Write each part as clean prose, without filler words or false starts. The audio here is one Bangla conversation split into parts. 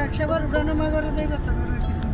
একশোবার উঠানামা করে দেয় ব্যথা করার কিছু নেই।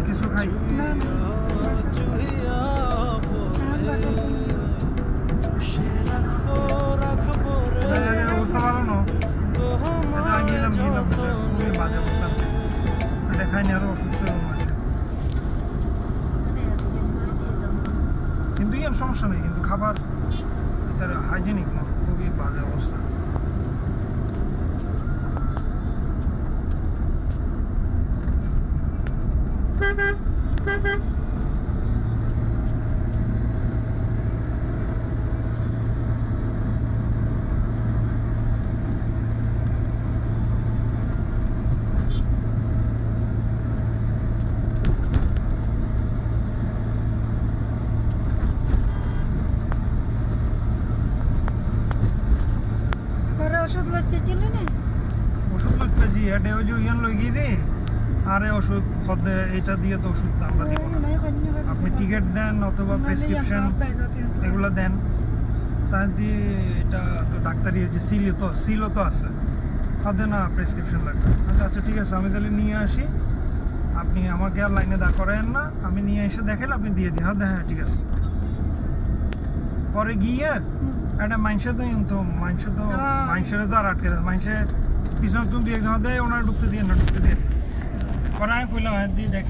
কিছু খাই না না অবস্থা ভালো না নিলাম খুবই বাজে অবস্থা এটা খাইনি আরো অসুস্থ আছে কিন্তু ইয়ার সমস্যা নেই কিন্তু খাবার তার হাইজেনিক না খুবই বাজে অবস্থা ওষুধ লাগতেছিল না ওষুধ লাগতে জি এটা ওই যে ইয়ান লই গিয়ে দে আরে ওষুধ খদে এটা দিয়ে তো ওষুধ আমরা দিব না আপনি টিকিট দেন অথবা প্রেসক্রিপশন এগুলো দেন তা দিয়ে এটা তো ডাক্তারি হচ্ছে সিলও তো আছে তাদের না প্রেসক্রিপশন লাগবে আচ্ছা ঠিক আছে আমি তাহলে নিয়ে আসি আপনি আমাকে আর লাইনে দাঁড় করায়েন না আমি নিয়ে এসে দেখেন আপনি দিয়ে দিন হ্যাঁ ঠিক আছে পরে গিয়ে একটা মানুষের মানুষের তো আর আটকে মানুষের পিছনে তুমি 2-1 জন দেয় ওনারা ঢুকতে দিয়ে পরে আমি কইলাম দিয়ে দেখে